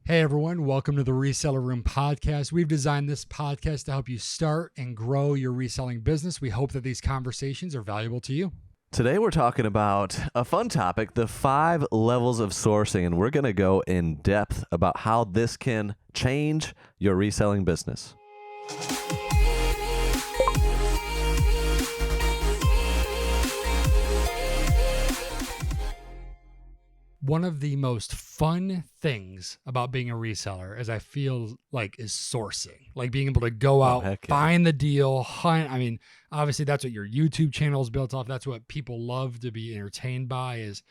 Hey everyone, welcome to the Reseller Room podcast. We've designed this podcast to help you start and grow your reselling business. We hope that these conversations are valuable to you. Today we're talking about a fun topic, the 5 levels of sourcing, and we're going to go in depth about how this can change your reselling business. One of the most fun things about being a reseller, as I feel like, is sourcing. Like being able to go out, find the deal, hunt. I mean, obviously that's what your YouTube channel is built off. That's what people love to be entertained by, is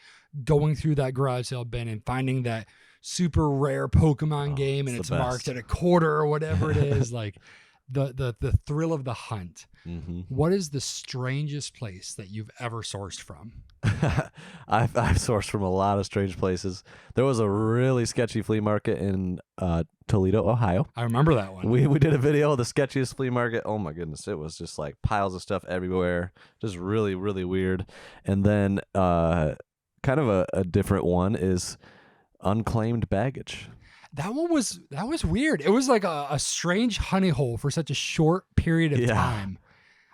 going through that garage sale bin and finding that super rare Pokemon game and it's marked at $0.25 or whatever it is. Like the thrill of the hunt. Mm-hmm. What is the strangest place that you've ever sourced from? I've sourced from a lot of strange places. There was a really sketchy flea market in Toledo, Ohio. I remember that one. We did a video of the sketchiest flea market. Oh my goodness, it was just like piles of stuff everywhere. Just really, really weird. And then kind of a different one is unclaimed baggage. That was weird. It was like a strange honey hole for such a short period of time.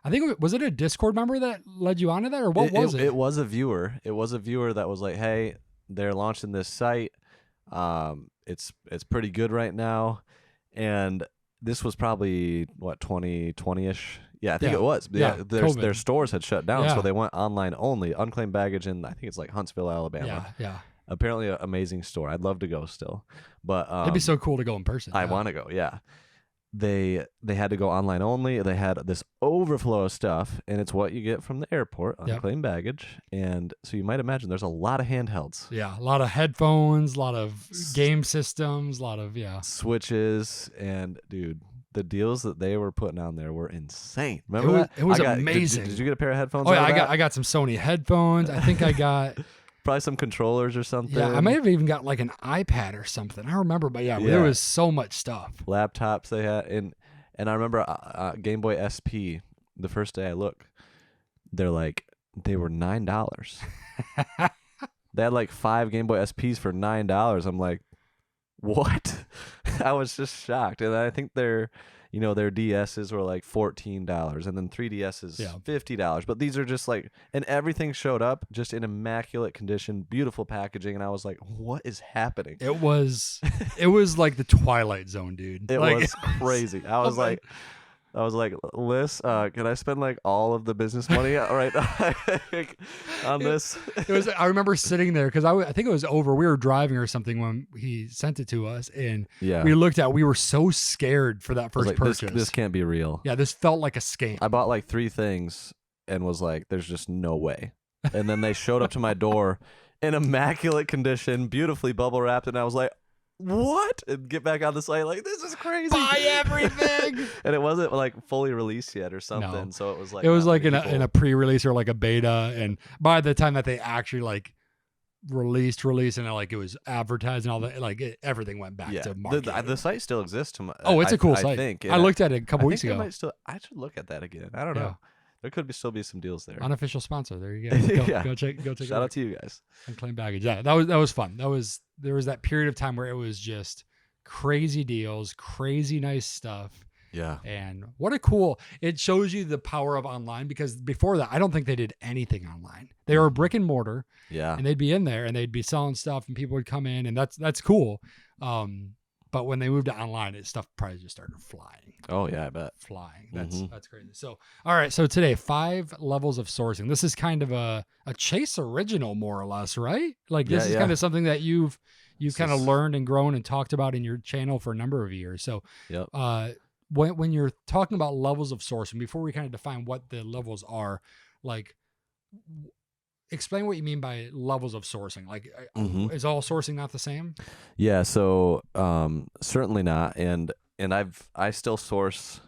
I think, was it a Discord member that led you onto that, or what was it? It was a viewer. It was a viewer that was like, hey, they're launching this site. It's pretty good right now. And this was probably, 2020-ish? Yeah, I think it was. Yeah, their stores had shut down, so they went online only. Unclaimed baggage in, I think it's like Huntsville, Alabama. Yeah. Apparently an amazing store. I'd love to go still. But it'd be so cool to go in person. I want to go, yeah. They had to go online only. They had this overflow of stuff, and it's what you get from the airport, unclaimed baggage. And so you might imagine there's a lot of handhelds. Yeah, a lot of headphones, a lot of game systems, a lot of, switches. And, dude, the deals that they were putting on there were insane. Remember that? It was amazing. Did you get a pair of headphones? Oh, yeah, I got some Sony headphones. I think I got... probably some controllers or something. Yeah, I may have even got like an iPad or something. I remember, but there was so much stuff. Laptops they had, and I remember Game Boy SP. The first day I looked, they were $9. They had like 5 Game Boy SPs for $9. I'm like, what? I was just shocked, and I think their DSs were like $14, and then 3DSs $50. But these are just like, and everything showed up just in immaculate condition, beautiful packaging, and I was like, what is happening? It was like the Twilight Zone, dude. It was crazy. I was like, Liz, can I spend like all of the business money right on this? It was. I remember sitting there because I think it was over. We were driving or something when he sent it to us, and we looked at. We were so scared for that first purchase. This can't be real. Yeah, this felt like a scam. I bought like 3 things and was like, "There's just no way." And then they showed up to my door in immaculate condition, beautifully bubble wrapped, and I was like, what? And get back on the site like, this is crazy. Buy everything. And it wasn't like fully released yet or something. No. So it was like, in a pre-release or like a beta. And by the time that they actually like released and like it was advertised and all that, like everything went back to market. The site still exists. It's a cool site. I think. I looked at it a couple weeks ago. I should look at that again. I don't know. There could still be some deals there. Unofficial sponsor. There you go. Go check. Shout out to you guys. Unclaimed baggage. Yeah, that was fun. There was that period of time where it was just crazy deals, crazy nice stuff. Yeah. And it shows you the power of online, because before that, I don't think they did anything online. They were brick and mortar. Yeah. And they'd be in there and they'd be selling stuff and people would come in, and that's cool. But when they moved to online, stuff probably just started flying. Oh yeah, I bet. Flying. That's crazy. So, all right. So today, 5 levels of sourcing. This is kind of a Chase original, more or less, right? Like this is kind of something that you've kind of learned and grown and talked about in your channel for a number of years. So, when you're talking about levels of sourcing, before we kind of define what the levels are, like, explain what you mean by levels of sourcing. Like, is all sourcing not the same? Yeah. So, certainly not. And I still source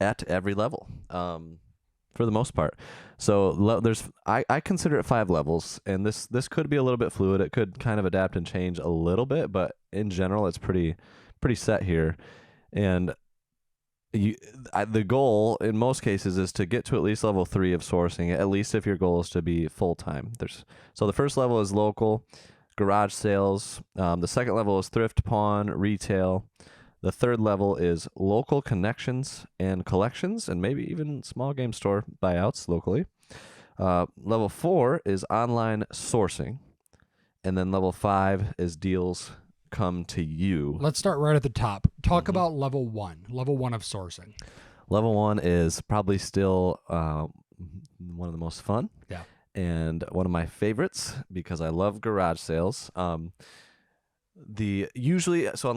at every level, for the most part. So I consider it 5 levels, and this could be a little bit fluid. It could kind of adapt and change a little bit, but in general, it's pretty set here. And the goal in most cases is to get to at least level 3 of sourcing, at least if your goal is to be full-time. So the first level is local. garage sales. The second level is thrift, pawn, retail. The third level is local connections and collections, and maybe even small game store buyouts locally. Level 4 is online sourcing. And then level 5 is deals come to you. Let's start right at the top. Talk about level 1 of sourcing. Level 1 is probably still one of the most fun. Yeah. And one of my favorites because I love garage sales. So on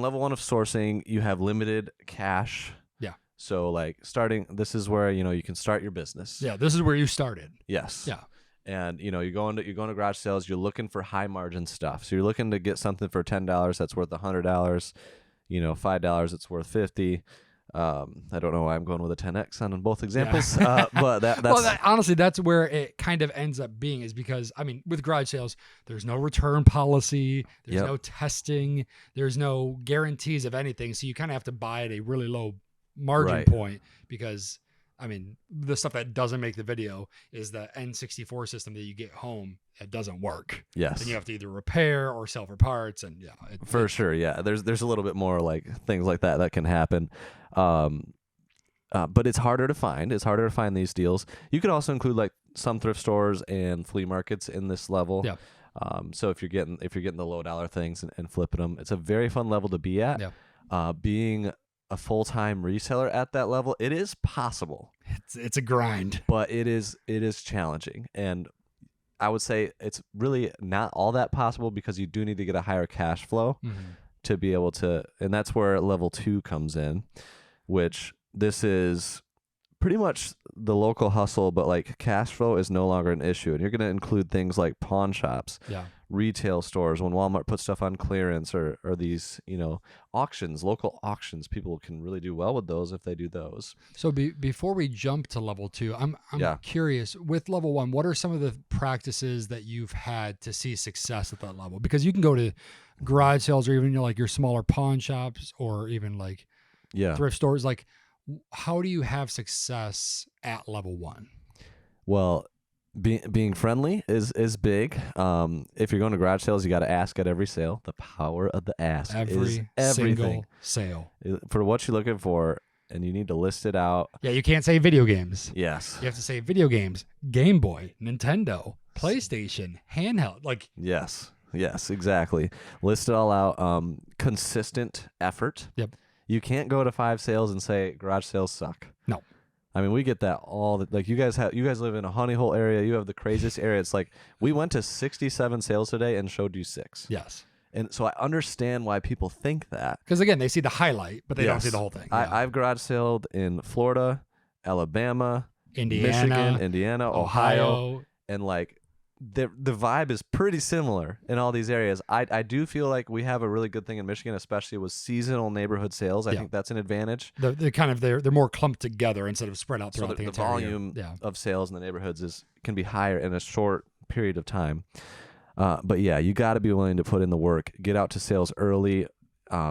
level 1 of sourcing, you have limited cash. Yeah. So like this is where, you can start your business. Yeah. This is where you started. Yes. Yeah. And you're going to garage sales. You're looking for high margin stuff. So you're looking to get something for $10 that's worth $100. $5 it's worth $50. I don't know why I'm going with a 10x on both examples, but that's honestly, that's where it kind of ends up being, is because with garage sales, there's no return policy, there's no testing, there's no guarantees of anything, so you kind of have to buy at a really low margin point, because the stuff that doesn't make the video is the N64 system that you get home. It doesn't work. Yes. And you have to either repair or sell for parts. And for sure. Yeah. There's a little bit more like things like that can happen. But it's harder to find. It's harder to find these deals. You could also include like some thrift stores and flea markets in this level. Yeah. So if you're getting the low dollar things and flipping them, it's a very fun level to be at. Yeah. Being a full-time reseller at that level, it is possible. It's a grind, but it is challenging, and I would say it's really not all that possible because you do need to get a higher cash flow to be able to, and that's where level 2 comes in, which this is pretty much the local hustle, but like cash flow is no longer an issue, and you're going to include things like pawn shops, retail stores, when Walmart puts stuff on clearance, or these auctions, local auctions. People can really do well with those if they do those. So before we jump to level 2, I'm curious, with level 1, what are some of the practices that you've had to see success at that level? Because you can go to garage sales, or even like your smaller pawn shops, or even like thrift stores. Like, how do you have success at level 1? Well, being friendly is big. If you're going to garage sales, you got to ask at every sale. The power of the ask is everything. Single sale. For what you're looking for, and you need to list it out. Yeah, you can't say video games. Yes. You have to say video games, Game Boy, Nintendo, PlayStation, handheld. Like, yes, exactly. List it all out. Consistent effort. Yep. You can't go to 5 sales and say garage sales suck. No. We get that like you guys live in a honey hole area. You have the craziest area. It's like we went to 67 sales today and showed you 6. Yes. And so I understand why people think that. Because again, they see the highlight, but they don't see the whole thing. I've garage saled in Florida, Alabama, Indiana, Michigan, Indiana, Ohio, and like the vibe is pretty similar in all these areas. I do feel like we have a really good thing in Michigan, especially with seasonal neighborhood sales. I think that's an advantage. They're more clumped together instead of spread out throughout the entire volume of sales in the neighborhoods can be higher in a short period of time. But yeah, you got to be willing to put in the work. Get out to sales early.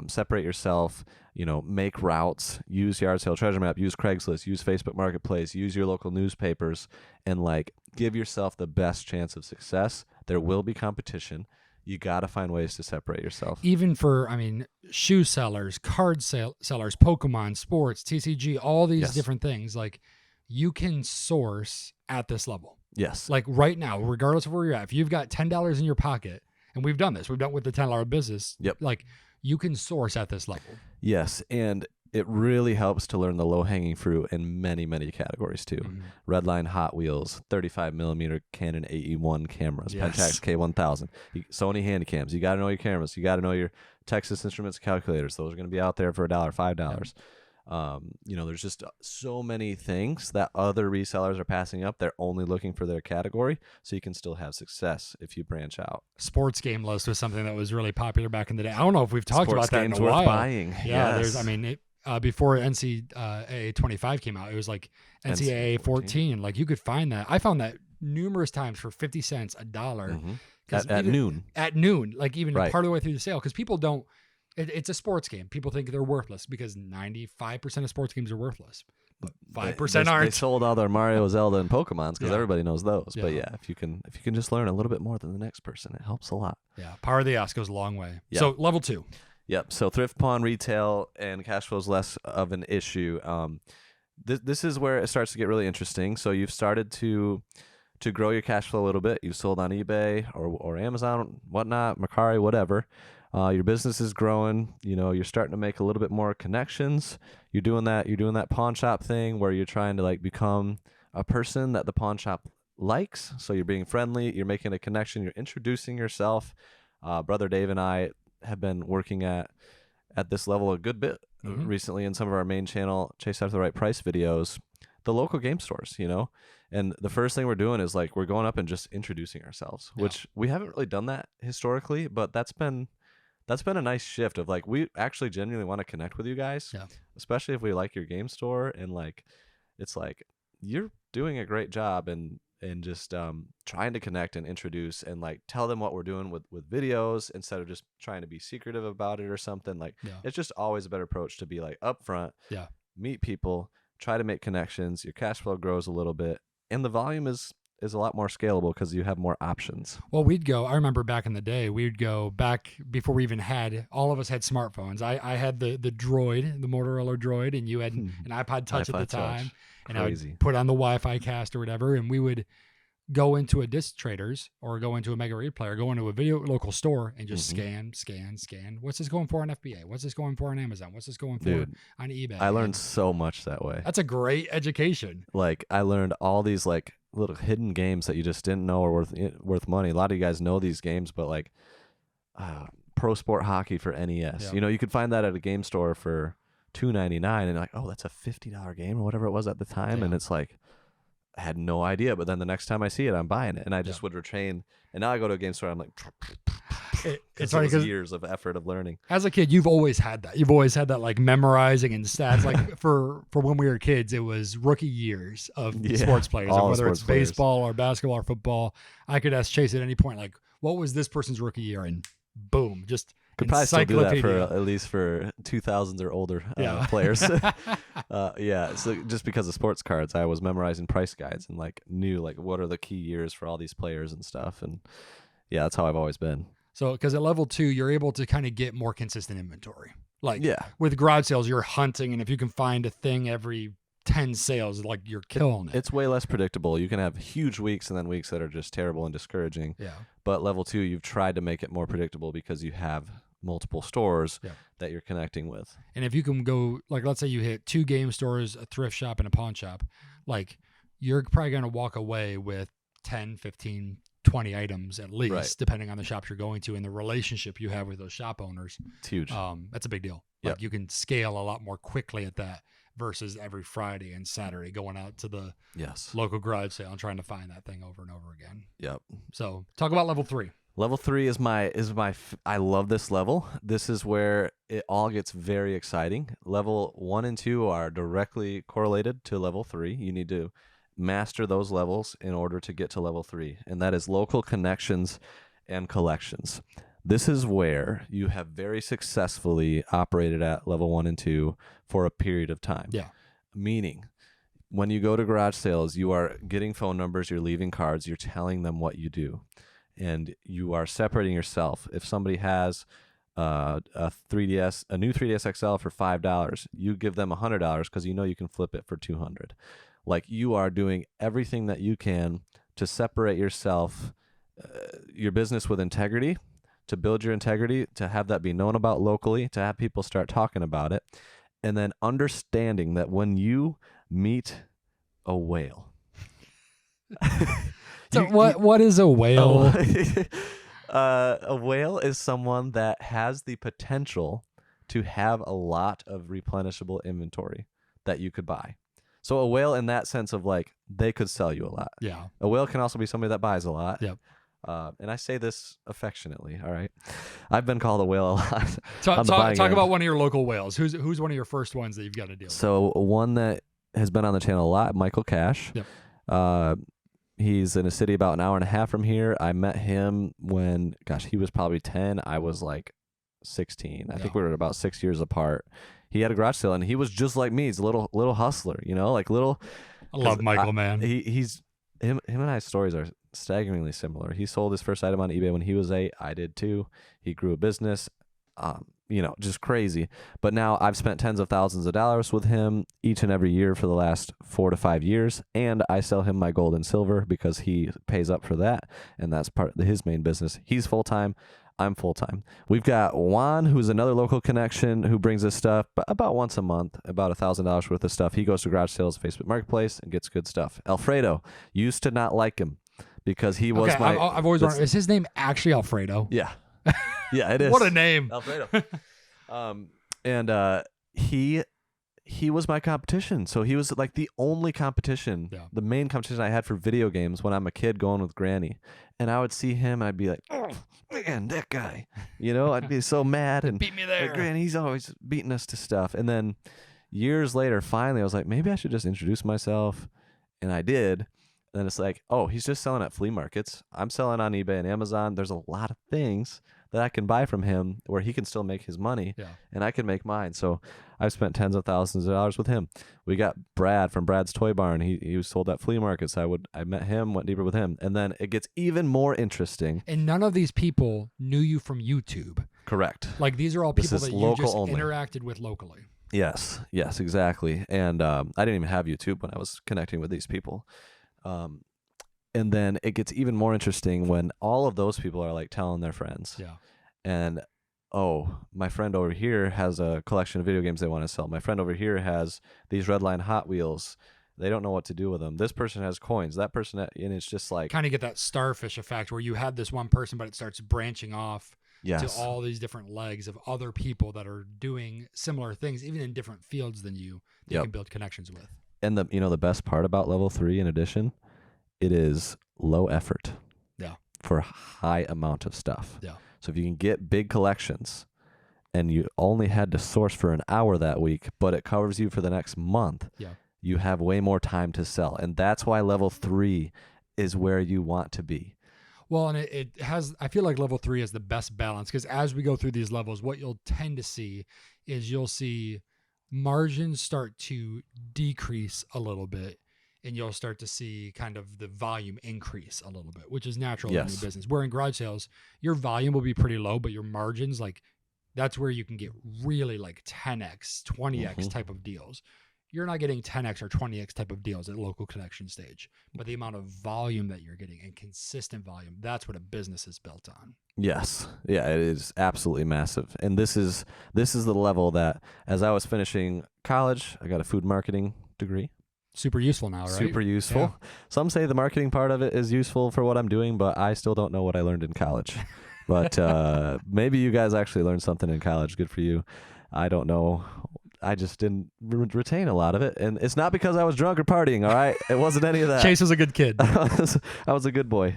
Separate yourself. Make routes. Use Yard Sale Treasure Map. Use Craigslist. Use Facebook Marketplace. Use your local newspapers, and like give yourself the best chance of success. There will be competition. You got to find ways to separate yourself. Even for, shoe sellers, card sellers, Pokemon, sports, TCG, all these different things. Like, you can source at this level. Yes. Like right now, regardless of where you're at, if you've got $10 in your pocket, and we've done this, we've done with the $10 business. Yep. Like, you can source at this level. Yes. And it really helps to learn the low-hanging fruit in many, many categories too. Redline Hot Wheels, 35mm Canon AE1 cameras, Pentax K1000, Sony Handycams. You got to know your cameras. You got to know your Texas Instruments calculators. Those are going to be out there for $1, $5. There's just so many things that other resellers are passing up. They're only looking for their category, so you can still have success if you branch out. Sports game list was something that was really popular back in the day. I don't know if we've talked about that in a while. Worth buying. Yeah, there's before NCAA 25 came out, it was like NCAA 14. Like, you could find that. I found that numerous times for 50 cents, $1. At noon. At noon, like even part of the way through the sale, because people don't. It's a sports game. People think they're worthless because 95% of sports games are worthless. 5% they aren't. sold all their Mario, Zelda, and Pokemons because everybody knows those. Yeah. But yeah, if you can just learn a little bit more than the next person, it helps a lot. Yeah, power of the ass goes a long way. Yeah. So level 2. Yep. So thrift, pawn, retail, and cash flow is less of an issue. This is where it starts to get really interesting. So you've started to grow your cash flow a little bit. You've sold on eBay or Amazon, whatnot, Mercari, whatever. Your business is growing. You're starting to make a little bit more connections. You're doing that pawn shop thing where you're trying to like become a person that the pawn shop likes. So you're being friendly. You're making a connection. You're introducing yourself. Brother Dave and I have been working at this level a good bit recently in some of our main channel Chase After the Right Price videos, the local game stores, and the first thing we're doing is like we're going up and just introducing ourselves, which we haven't really done that historically, but that's been a nice shift of like we actually genuinely want to connect with you guys, especially if we like your game store, and like it's like you're doing a great job and just trying to connect and introduce and like tell them what we're doing with videos instead of just trying to be secretive about it or something. Like it's just always a better approach to be like upfront, meet people, try to make connections. Your cash flow grows a little bit and the volume is a lot more scalable because you have more options. Well, I remember back in the day, we'd go back before we even all of us had smartphones. I had the Droid, the Motorola Droid, and you had an iPod Touch at the time. And Crazy. I would put on the Wi-Fi cast or whatever, and we would go into a disc traders or go into a Mega Read player, go into a video local store and just scan. What's this going for on FBA? What's this going for on Amazon? What's this going for on eBay? I learned so much that way. That's a great education. Like I learned all these like little hidden games that you just didn't know are worth money. A lot of you guys know these games, but like Pro Sport Hockey for NES. You could find that at a game store for $2.99 and like, oh, that's a $50 game or whatever it was at the time. And it's like, I had no idea. But then the next time I see it, I'm buying it. And I just would retrain. And now I go to a game store, I'm like, it's funny because years of effort of learning. As a kid, you've always had that. You've always had that like memorizing and stats. Like for when we were kids, it was rookie years of sports players, whether it's baseball or basketball or football. I could ask Chase at any point, like, what was this person's rookie year? And boom, just could probably still do that for at least for 2000s or older players. So just because of sports cards, I was memorizing price guides and like knew like what are the key years for all these players and stuff. And that's how I've always been. So because at level 2, you're able to kind of get more consistent inventory. Like with garage sales, you're hunting, and if you can find a thing every 10 sales, like you're killing it. It's way less predictable. You can have huge weeks and then weeks that are just terrible and discouraging. But level 2, you've tried to make it more predictable because you have multiple stores that you're connecting with. And if you can go, like, let's say you hit 2 game stores, a thrift shop, and a pawn shop, like you're probably going to walk away with 10, 15, 20 items at least, depending on the shops you're going to and the relationship you have with those shop owners. It's huge. That's a big deal. Like you can scale a lot more quickly at that versus every Friday and Saturday going out to the local garage sale and trying to find that thing over and over again. So talk about level 3. Level 3 is my I love this level. This is where it all gets very exciting. Level 1 and 2 are directly correlated to level 3. You need to master those levels in order to get to level 3, and that is local connections and collections. This is where you have very successfully operated at level 1 and 2 for a period of time. Meaning, when you go to garage sales, you are getting phone numbers, you're leaving cards, you're telling them what you do. And you are separating yourself. If somebody has a new 3DS XL for $5, you give them $100 because you know you can flip it for $200. Like you are doing everything that you can to separate yourself, your business with integrity, to build your integrity, to have that be known about locally, to have people start talking about it, and then understanding that when you meet a whale. So what is a whale? A whale is someone that has the potential to have a lot of replenishable inventory that you could buy. So a whale in that sense of like they could sell you a lot. A whale can also be somebody that buys a lot. And I say this affectionately. All right, I've been called a whale a lot. Talk about one of your local whales. Who's one of your first ones that you've got to deal with? So one that has been on the channel a lot, Michael Cash. He's in a city about an hour and a half from here. I met him when, he was probably 10. I was like 16. I think we were about 6 years apart. He had a garage sale, and he was just like me. He's a little hustler, like little. I love Michael, man. He's him and I's stories are staggeringly similar. He sold his first item on eBay when he was 8. I did too. He grew a business. Just crazy. But now I've spent tens of thousands of dollars with him each and every year for the last 4 to 5 years. And I sell him my gold and silver because he pays up for that. And that's part of his main business. He's full-time. I'm full-time. We've got Juan, who's another local connection who brings us stuff about once a month, about $1,000 worth of stuff. He goes to garage sales, Facebook Marketplace, and gets good stuff. Alfredo used to not like him because he was I've always wondered, is his name actually Alfredo? Yeah. Yeah, it is. What a name. Alfredo. He was my competition. So he was like the only competition, the main competition I had for video games when I'm a kid going with Granny. And I would see him and I'd be like, oh, man, that guy. I'd be so mad. And beat me there. Like, Granny, he's always beating us to stuff. And then years later, finally, I was like, maybe I should just introduce myself. And I did. And then it's like, oh, he's just selling at flea markets. I'm selling on eBay and Amazon. There's a lot of things that I can buy from him where he can still make his money and I can make mine. So I've spent tens of thousands of dollars with him. We got Brad from Brad's Toy Barn. He was sold at flea markets. I met him, went deeper with him. And then it gets even more interesting. And none of these people knew you from YouTube. Correct. Like these are all people that you just interacted with locally. Yes, exactly. And I didn't even have YouTube when I was connecting with these people. And then it gets even more interesting when all of those people are like telling their friends. Yeah. And, oh, my friend over here has a collection of video games they want to sell. My friend over here has these Redline Hot Wheels. They don't know what to do with them. This person has coins. That person, and it's just like. Kind of get that starfish effect where you had this one person, but it starts branching off to all these different legs of other people that are doing similar things, even in different fields than you, that you can build connections with. And the best part about level 3 in addition, it is low effort for a high amount of stuff. Yeah. So if you can get big collections and you only had to source for an hour that week, but it covers you for the next month, you have way more time to sell. And that's why level 3 is where you want to be. Well, and it has, I feel like level 3 is the best balance because as we go through these levels, what you'll tend to see is you'll see margins start to decrease a little bit. And you'll start to see kind of the volume increase a little bit, which is natural in your business. Where in garage sales, your volume will be pretty low, but your margins, like that's where you can get really like 10x, 20x type of deals. You're not getting 10x or 20x type of deals at local connection stage, but the amount of volume that you're getting and consistent volume, that's what a business is built on. Yes. Yeah, it is absolutely massive. And this is the level that as I was finishing college, I got a food marketing degree. Super useful now, right? Super useful. Yeah. Some say the marketing part of it is useful for what I'm doing, but I still don't know what I learned in college. But maybe you guys actually learned something in college. Good for you. I don't know. I just didn't retain a lot of it. And it's not because I was drunk or partying, all right? It wasn't any of that. Chase was a good kid. I was a good boy.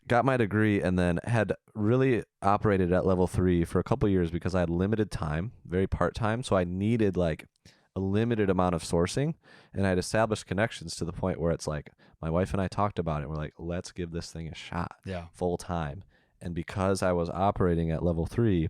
Got my degree and then had really operated at level 3 for a couple of years because I had limited time, very part-time. So I needed like a limited amount of sourcing, and I'd established connections to the point where it's like my wife and I talked about it. We're like, let's give this thing a shot full time. And because I was operating at level 3,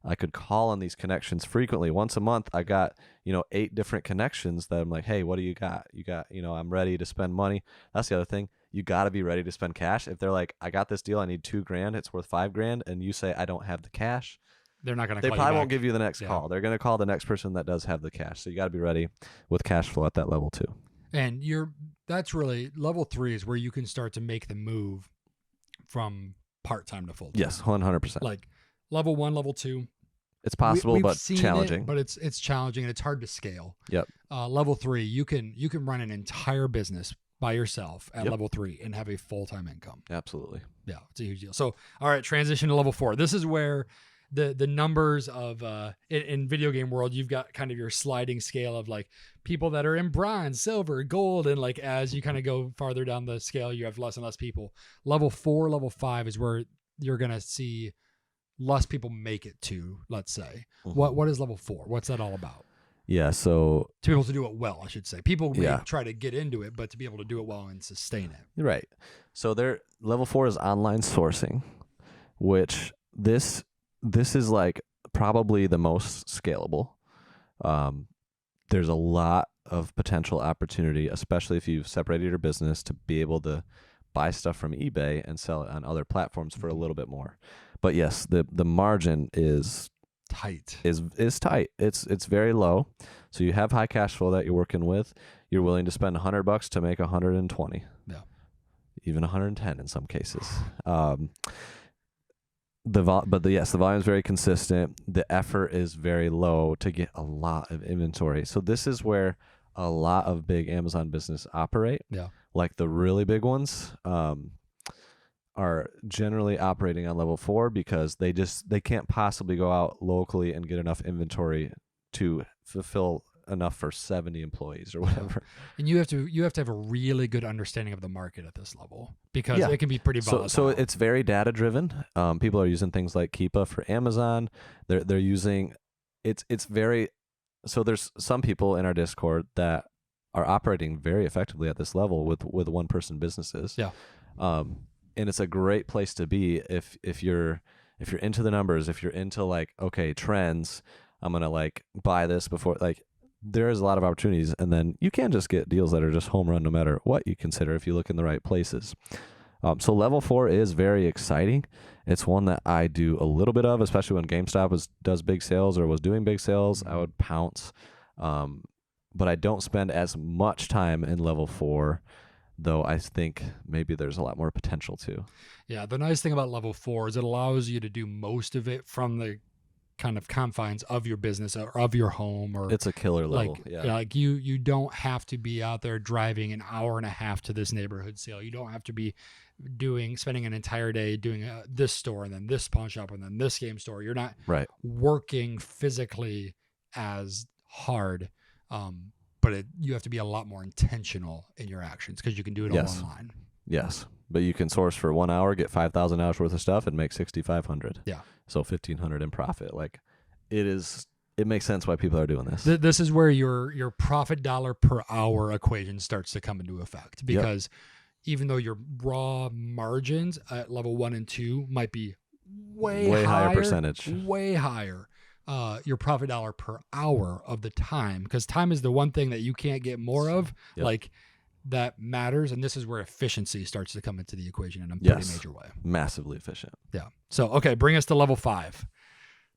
I could call on these connections frequently. Once a month, I got, 8 different connections that I'm like, hey, what do you got? You got, I'm ready to spend money. That's the other thing. You got to be ready to spend cash. If they're like, I got this deal, I need $2,000, it's worth $5,000, and you say, I don't have the cash, they're not going to They probably won't give you the next call. They're going to call the next person that does have the cash. So you got to be ready with cash flow at that level too. And that's really level 3 is where you can start to make the move from part-time to full-time. Yes, 100%. Like level 1, level 2. It's possible, but challenging. But it's challenging and it's hard to scale. Yep. Level 3, you can run an entire business by yourself at level 3 and have a full-time income. Absolutely. Yeah, it's a huge deal. So, all right, transition to level 4. This is where the numbers of in video game world, you've got kind of your sliding scale of like people that are in bronze, silver, gold, and like as you kind of go farther down the scale, you have less and less people. Level 4, level 5 is where you're gonna see less people make it to. Let's say what is level 4? What's that all about? Yeah, so to be able to do it well, I should say. People may try to get into it, but to be able to do it well and sustain it. Right. So level 4 is online sourcing. which this is like probably the most scalable. There's a lot of potential opportunity, especially if you've separated your business, to be able to buy stuff from eBay and sell it on other platforms for a little bit more. But yes, the margin is tight. Is tight. It's very low. So you have high cash flow that you're working with. You're willing to spend $100 to make 120. Yeah. Even 110 in some cases. The volume is very consistent. The effort is very low to get a lot of inventory. So this is where a lot of big Amazon business operate. Yeah. Like the really big ones are generally operating on level 4 because they can't possibly go out locally and get enough inventory to fulfill enough for 70 employees or whatever. And you have to have a really good understanding of the market at this level because it can be pretty volatile. So it's very data driven. People are using things like Keepa for Amazon. They're using it's very. So there's some people in our Discord that are operating very effectively at this level with one person businesses. Yeah. And it's a great place to be if you're into the numbers, if you're into like, okay, trends, I'm gonna like buy this before, like there is a lot of opportunities, and then you can just get deals that are just home run no matter what you consider if you look in the right places. So level 4 is very exciting. It's one that I do a little bit of, especially when GameStop does big sales or was doing big sales. I would pounce, but I don't spend as much time in level 4. Though I think maybe there's a lot more potential too. Yeah, the nice thing about level 4 is it allows you to do most of it from the kind of confines of your business or of your home. Or it's a killer level. Like you don't have to be out there driving an hour and a half to this neighborhood sale. You don't have to be spending an entire day doing this store and then this pawn shop and then this game store. You're not working physically as hard. But you have to be a lot more intentional in your actions because you can do it all online. Yes, but you can source for 1 hour, get 5,000 hours worth of stuff, and make 6,500. Yeah, so 1,500 in profit. Like it makes sense why people are doing this. This is where your profit dollar per hour equation starts to come into effect because even though your raw margins at level 1 and 2 might be way higher percentage, way higher. Your profit dollar per hour of the time, because time is the one thing that you can't get more of, like that matters. And this is where efficiency starts to come into the equation in a pretty major way. Massively efficient. Yeah. So, okay, bring us to level 5.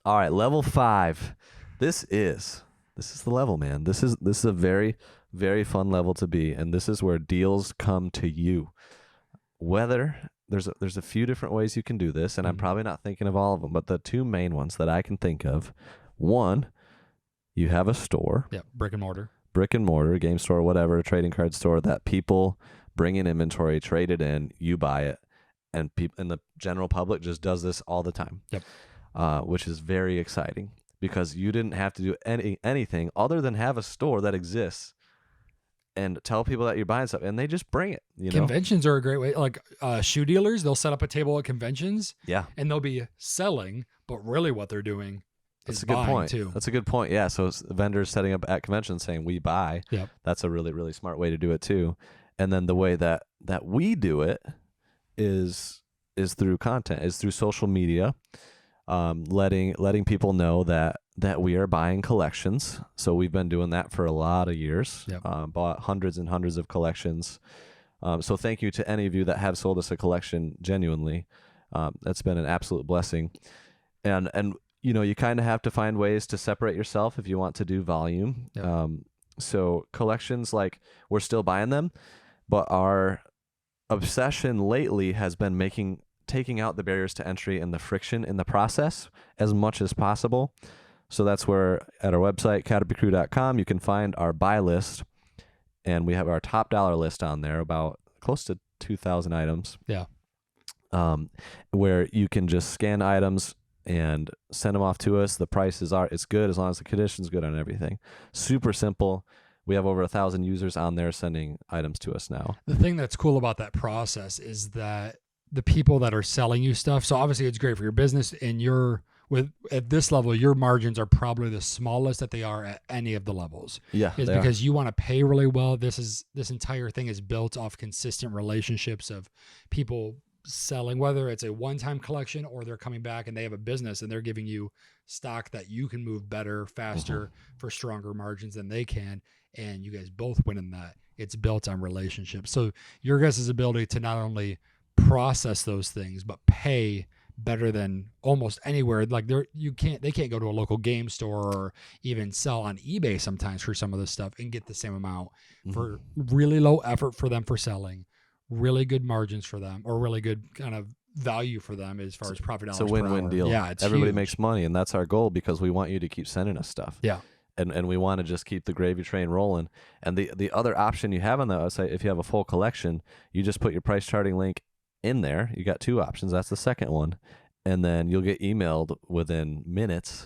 All right, level 5. This is the level, man. This is a very, very fun level to be, and this is where deals come to you. Whether there's a few different ways you can do this, and I'm probably not thinking of all of them, but the two main ones that I can think of, one, you have a store. Yeah, brick and mortar, game store, whatever, trading card store that people bring in inventory, trade it in, you buy it, and the general public just does this all the time. Yep. Which is very exciting because you didn't have to do anything other than have a store that exists and tell people that you're buying stuff, and they just bring it. Conventions are a great way. Like shoe dealers, they'll set up a table at conventions, and they'll be selling, but really what they're doing is buying too. That's a good point. Yeah, so vendors setting up at conventions saying we buy. Yep. That's a really, really smart way to do it too. And then the way that we do it is through content, is through social media, letting people know that we are buying collections. So we've been doing that for a lot of years. Yep. Bought hundreds and hundreds of collections. So thank you to any of you that have sold us a collection genuinely. That's been an absolute blessing. And you kind of have to find ways to separate yourself if you want to do volume. Yep. So collections, like, we're still buying them, but our obsession lately has been taking out the barriers to entry and the friction in the process as much as possible. So that's where at our website, caterpillarcrew.com, you can find our buy list, and we have our top dollar list on there, about close to 2,000 items. Yeah. Where you can just scan items and send them off to us. The prices it's good as long as the condition's good on everything. Super simple. We have over 1,000 users on there sending items to us now. The thing that's cool about that process is that the people that are selling you stuff, so obviously it's great for your business, and at this level, your margins are probably the smallest that they are at any of the levels. Yeah. Is because you want to pay really well. This entire thing is built off consistent relationships of people selling, whether it's a one-time collection or they're coming back and they have a business and they're giving you stock that you can move better, faster, for stronger margins than they can, and you guys both win in that. It's built on relationships. So your guys' ability to not only process those things but pay better than almost anywhere. Like they can't go to a local game store or even sell on eBay sometimes for some of this stuff and get the same amount for really low effort for them for selling, really good margins for them, or really good kind of value for them as far as profit dollars. It's a win-win deal. Yeah, it's everybody huge. makes money, and that's our goal because we want you to keep sending us stuff. Yeah. And we want to just keep the gravy train rolling. And the other option you have on the website, if you have a full collection, you just put your price charting link in there. You got two options. That's the second one. And then you'll get emailed within minutes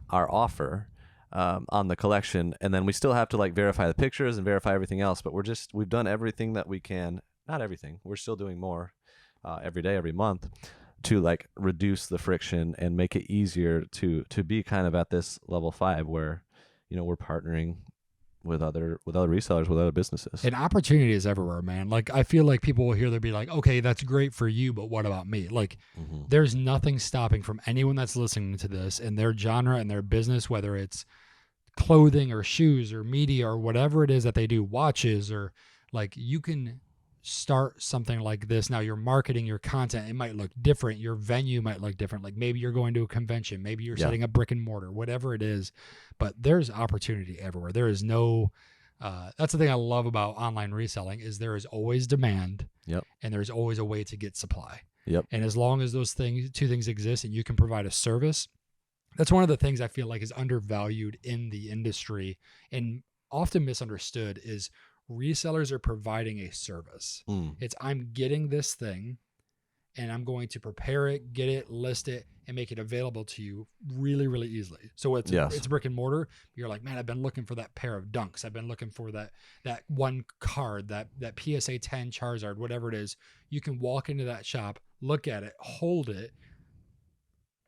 our offer on the collection. And then we still have to like verify the pictures and verify everything else. But we've done everything that we can. Not everything. We're still doing more every day, every month, to like reduce the friction and make it easier to be kind of at this level 5 where, you know, we're partnering with other resellers, with other businesses. And opportunity is everywhere, man. Like I feel like people will hear, they'll be like, okay, that's great for you, but what about me? Like there's nothing stopping from anyone that's listening to this in their genre and their business, whether it's clothing or shoes or media or whatever it is that they do, watches, or like you can start something like this. Now your marketing, your content, it might look different. Your venue might look different. Like maybe you're going to a convention, maybe you're setting up brick and mortar, whatever it is, but there's opportunity everywhere. There is no, that's the thing I love about online reselling is there is always demand and there's always a way to get supply. And as long as those two things exist and you can provide a service, that's one of the things I feel like is undervalued in the industry and often misunderstood is resellers are providing a service. It's I'm getting this thing and I'm going to prepare it, get it, list it, and make it available to you really, really easily. So it's brick and mortar. You're like, man, I've been looking for that pair of Dunks. I've been looking for that one card, that PSA 10 Charizard, whatever it is. You can walk into that shop, look at it, hold it,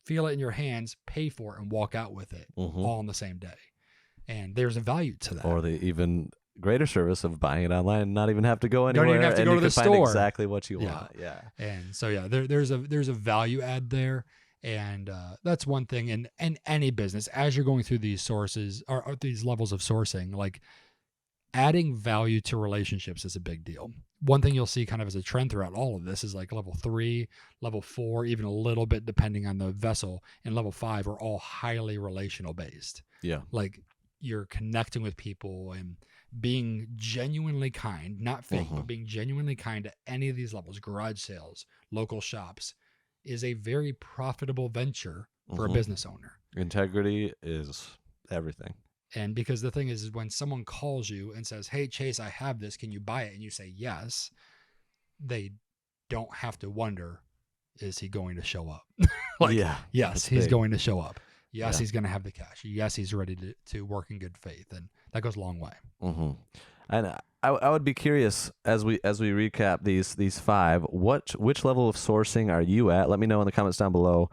feel it in your hands, pay for it, and walk out with it all on the same day. And there's a value to that. Or the even greater service of buying it online and not even have to go anywhere. Don't even have to go to the store. Find exactly what you want. And so there's a value add there, and that's one thing. And any business, as you're going through these sources or these levels of sourcing, like adding value to relationships is a big deal. One thing you'll see kind of as a trend throughout all of this is like level 3, level 4, even a little bit depending on the vessel, and level 5 are all highly relational based. Like you're connecting with people and being genuinely kind, not fake, but being genuinely kind to any of these levels, garage sales, local shops, is a very profitable venture for a business owner. Integrity is everything. And because the thing is when someone calls you and says, hey, Chase, I have this, can you buy it? And you say yes, they don't have to wonder, is he going to show up? Yes, he's going to show up. Yes, he's going to have the cash. Yes, he's ready to work in good faith. And that goes a long way. And I would be curious as we recap these 5, which level of sourcing are you at? Let me know in the comments down below.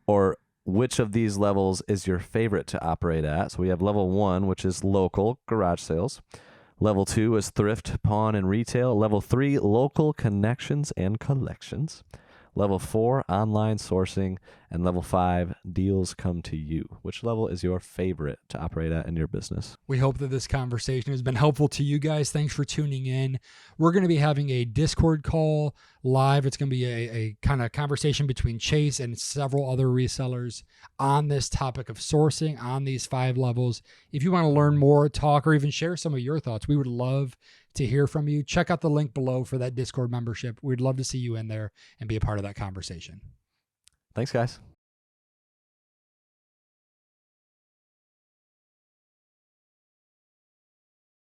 Or which of these levels is your favorite to operate at? So we have level 1, which is local garage sales. Level 2 is thrift, pawn, and retail. Level 3, local connections and collections. Level 4, online sourcing. And level 5, deals come to you. Which level is your favorite to operate at in your business? We hope that this conversation has been helpful to you guys. Thanks for tuning in. We're going to be having a Discord call live. It's going to be a kind of conversation between Chase and several other resellers on this topic of sourcing on these 5 levels. If you want to learn more, talk, or even share some of your thoughts, we would love to hear from you. Check out the link below for that Discord membership. We'd love to see you in there and be a part of that conversation. Thanks, guys.